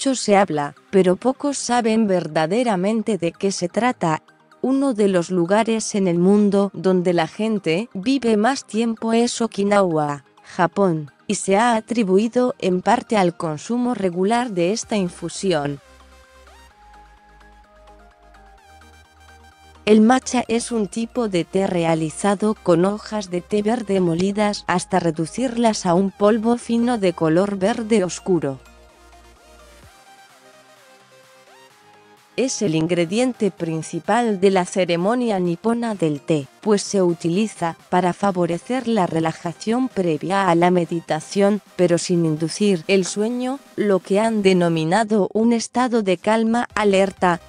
mucho se habla, pero pocos saben verdaderamente de qué se trata. Uno de los lugares en el mundo donde la gente vive más tiempo es Okinawa, Japón, y se ha atribuido en parte al consumo regular de esta infusión. El matcha es un tipo de té realizado con hojas de té verde molidas hasta reducirlas a un polvo fino de color verde oscuro. Es el ingrediente principal de la ceremonia nipona del té, pues se utiliza para favorecer la relajación previa a la meditación, pero sin inducir el sueño, lo que han denominado un estado de calma alerta.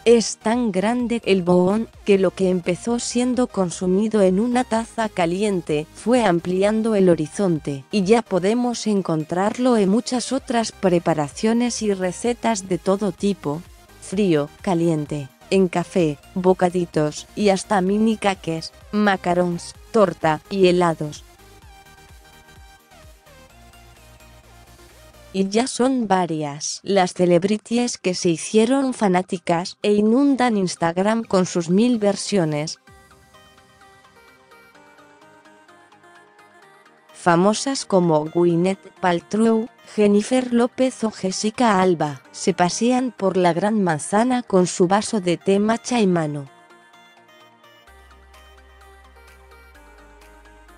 Es tan grande el bohón que lo que empezó siendo consumido en una taza caliente fue ampliando el horizonte, y ya podemos encontrarlo en muchas otras preparaciones y recetas de todo tipo: frío, caliente, en café, bocaditos y hasta mini cakes, macarons, torta y helados. Y ya son varias las celebrities que se hicieron fanáticas e inundan Instagram con sus 1000 versiones. Famosas como Gwyneth Paltrow, Jennifer López o Jessica Alba se pasean por la Gran Manzana con su vaso de té matcha en mano.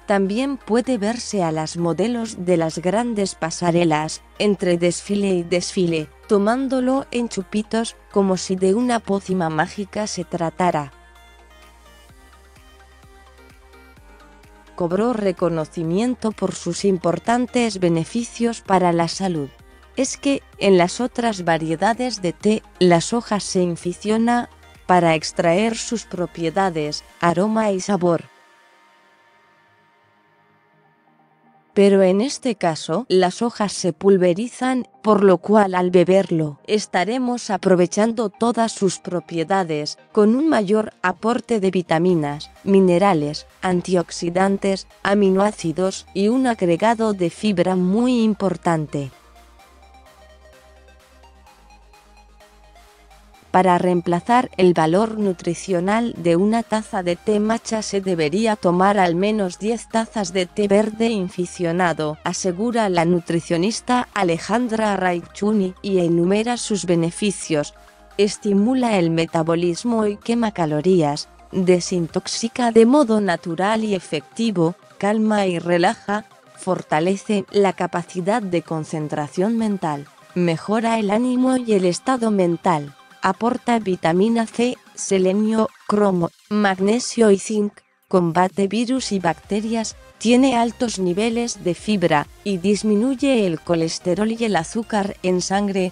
También puede verse a las modelos de las grandes pasarelas, entre desfile y desfile, tomándolo en chupitos, como si de una pócima mágica se tratara. Cobró reconocimiento por sus importantes beneficios para la salud. Es que, en las otras variedades de té, las hojas se infusiona para extraer sus propiedades, aroma y sabor. Pero en este caso, las hojas se pulverizan, por lo cual al beberlo, estaremos aprovechando todas sus propiedades, con un mayor aporte de vitaminas, minerales, antioxidantes, aminoácidos y un agregado de fibra muy importante. Para reemplazar el valor nutricional de una taza de té matcha se debería tomar al menos 10 tazas de té verde infusionado, asegura la nutricionista Alejandra Raichuni, y enumera sus beneficios. Estimula el metabolismo y quema calorías, desintoxica de modo natural y efectivo, calma y relaja, fortalece la capacidad de concentración mental, mejora el ánimo y el estado mental. Aporta vitamina C, selenio, cromo, magnesio y zinc, combate virus y bacterias, tiene altos niveles de fibra, y disminuye el colesterol y el azúcar en sangre.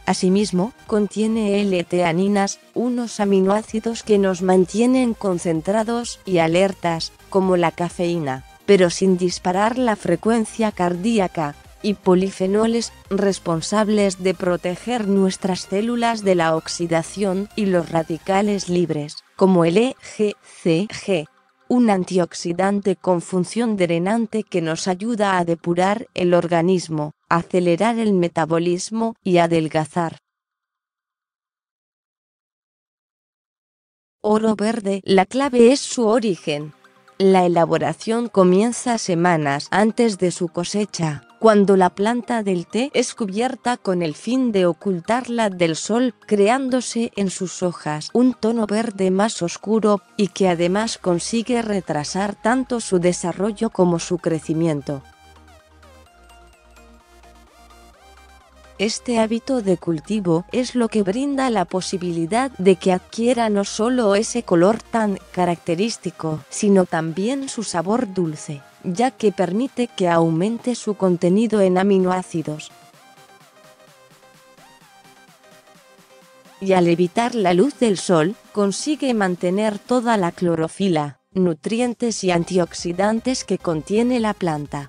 Asimismo, contiene L-teaninas, unos aminoácidos que nos mantienen concentrados y alertas, como la cafeína, pero sin disparar la frecuencia cardíaca, y polifenoles, responsables de proteger nuestras células de la oxidación y los radicales libres, como el EGCG, un antioxidante con función drenante que nos ayuda a depurar el organismo, acelerar el metabolismo y adelgazar. Oro verde. La clave es su origen. La elaboración comienza semanas antes de su cosecha, cuando la planta del té es cubierta con el fin de ocultarla del sol, creándose en sus hojas un tono verde más oscuro, y que además consigue retrasar tanto su desarrollo como su crecimiento. Este hábito de cultivo es lo que brinda la posibilidad de que adquiera no solo ese color tan característico, sino también su sabor dulce, ya que permite que aumente su contenido en aminoácidos. Y al evitar la luz del sol, consigue mantener toda la clorofila, nutrientes y antioxidantes que contiene la planta,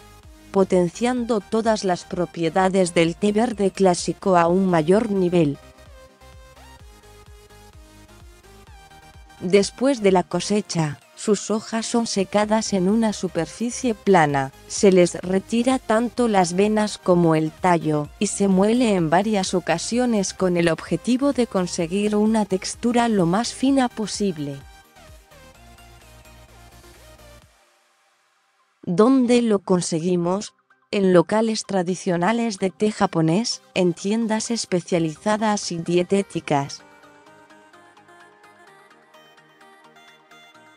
potenciando todas las propiedades del té verde clásico a un mayor nivel. Después de la cosecha, Sus hojas son secadas en una superficie plana, se les retira tanto las venas como el tallo, y se muele en varias ocasiones con el objetivo de conseguir una textura lo más fina posible. ¿Dónde lo conseguimos? En locales tradicionales de té japonés, en tiendas especializadas y dietéticas.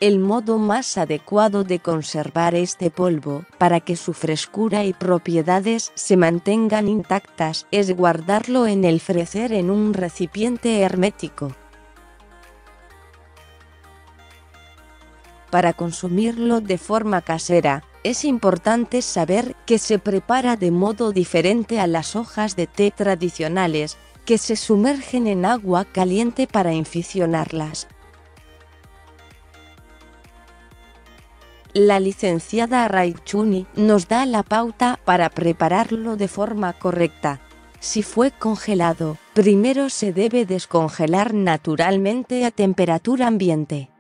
El modo más adecuado de conservar este polvo, para que su frescura y propiedades se mantengan intactas, es guardarlo en el freezer en un recipiente hermético. Para consumirlo de forma casera, es importante saber que se prepara de modo diferente a las hojas de té tradicionales, que se sumergen en agua caliente para infusionarlas. La licenciada Raichuni nos da la pauta para prepararlo de forma correcta. Si fue congelado, primero se debe descongelar naturalmente a temperatura ambiente.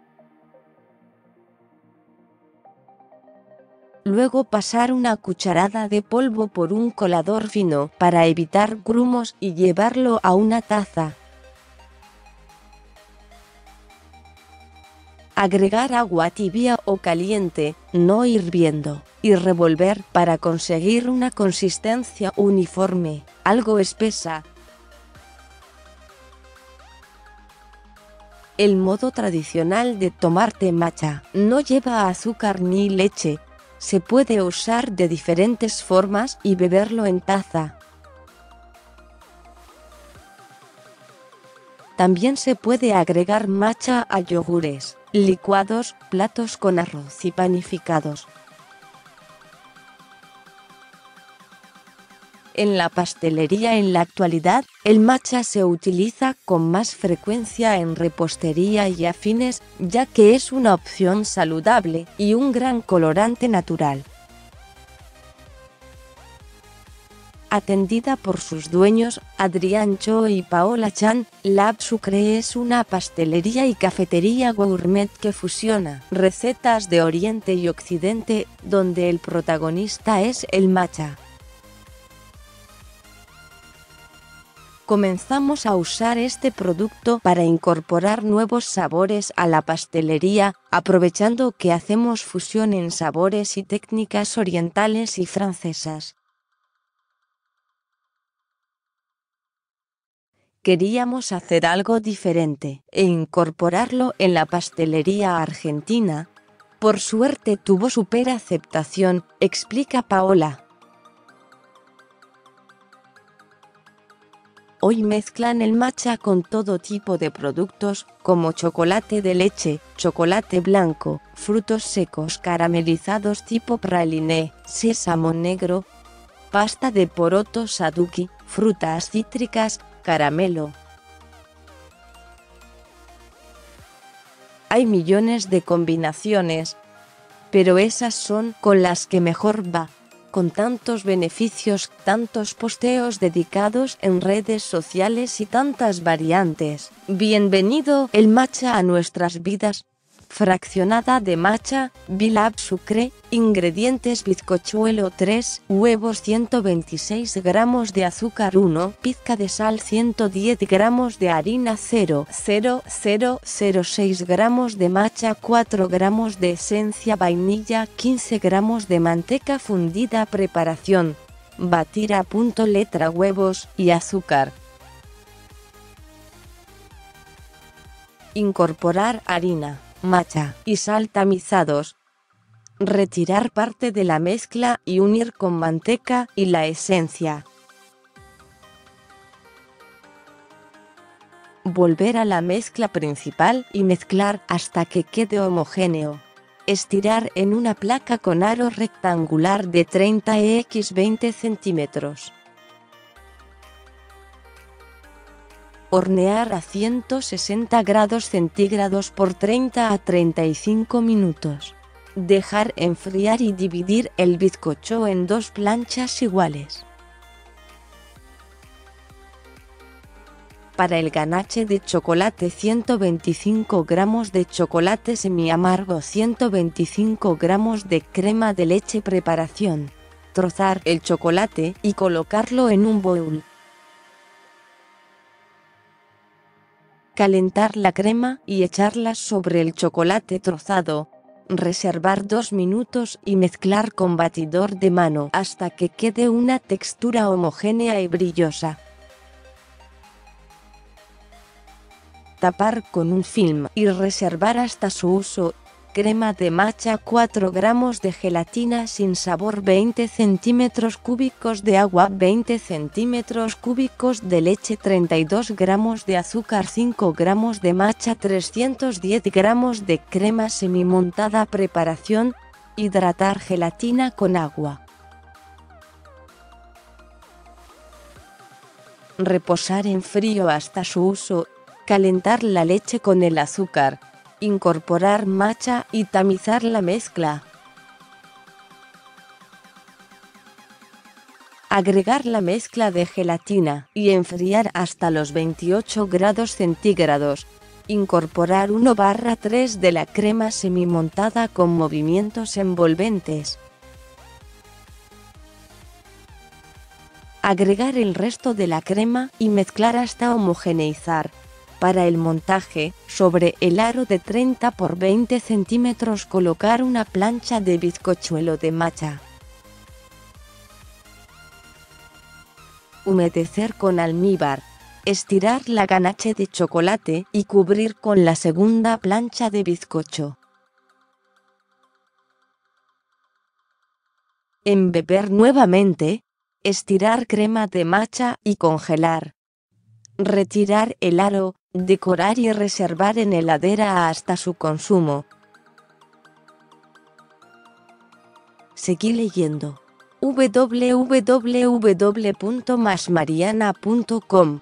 Luego pasar una cucharada de polvo por un colador fino para evitar grumos y llevarlo a una taza. Agregar agua tibia o caliente, no hirviendo, y revolver para conseguir una consistencia uniforme, algo espesa. El modo tradicional de tomar té matcha no lleva azúcar ni leche. Se puede usar de diferentes formas y beberlo en taza. También se puede agregar matcha a yogures, licuados, platos con arroz y panificados. En la pastelería en la actualidad, el matcha se utiliza con más frecuencia en repostería y afines, ya que es una opción saludable y un gran colorante natural. Atendida por sus dueños, Adrián Cho y Paola Chan, Lab Sucre es una pastelería y cafetería gourmet que fusiona recetas de Oriente y Occidente, donde el protagonista es el matcha. Comenzamos a usar este producto para incorporar nuevos sabores a la pastelería, aprovechando que hacemos fusión en sabores y técnicas orientales y francesas. Queríamos hacer algo diferente e incorporarlo en la pastelería argentina. Por suerte tuvo súper aceptación, explica Paola. Hoy mezclan el matcha con todo tipo de productos, como chocolate de leche, chocolate blanco, frutos secos caramelizados tipo praline, sésamo negro, pasta de poroto saduki, frutas cítricas, caramelo. Hay millones de combinaciones, pero esas son con las que mejor va. Con tantos beneficios, tantos posteos dedicados en redes sociales y tantas variantes. Bienvenido el matcha a nuestras vidas. Fraccionada de matcha, Lab Sucre, ingredientes: bizcochuelo 3, huevos 126 gramos de azúcar 1, pizca de sal 110 gramos de harina 0,0006 gramos de matcha 4 gramos de esencia vainilla 15 gramos de manteca fundida. Preparación: batir a punto letra huevos y azúcar. Incorporar harina, matcha y sal tamizados. Retirar parte de la mezcla y unir con manteca y la esencia. Volver a la mezcla principal y mezclar hasta que quede homogéneo. Estirar en una placa con aro rectangular de 30 x 20 centímetros. Hornear a 160 grados centígrados por 30 a 35 minutos. Dejar enfriar y dividir el bizcocho en dos planchas iguales. Para el ganache de chocolate, 125 gramos de chocolate semi-amargo, 125 gramos de crema de leche. Preparación: trozar el chocolate y colocarlo en un bowl. Calentar la crema y echarla sobre el chocolate trozado. Reservar 2 minutos y mezclar con batidor de mano hasta que quede una textura homogénea y brillosa. Tapar con un film y reservar hasta su uso. Crema de matcha, 4 gramos de gelatina sin sabor, 20 centímetros cúbicos de agua, 20 centímetros cúbicos de leche, 32 gramos de azúcar, 5 gramos de matcha, 310 gramos de crema semimontada. Preparación: hidratar gelatina con agua. Reposar en frío hasta su uso. Calentar la leche con el azúcar. Incorporar matcha y tamizar la mezcla. Agregar la mezcla de gelatina y enfriar hasta los 28 grados centígrados. Incorporar 1/3 de la crema semimontada con movimientos envolventes. Agregar el resto de la crema y mezclar hasta homogeneizar. Para el montaje, sobre el aro de 30 por 20 centímetros colocar una plancha de bizcochuelo de matcha. Humedecer con almíbar. Estirar la ganache de chocolate y cubrir con la segunda plancha de bizcocho. Embeber nuevamente. Estirar crema de matcha y congelar. Retirar el aro, decorar y reservar en heladera hasta su consumo. Seguí leyendo. www.masmariana.com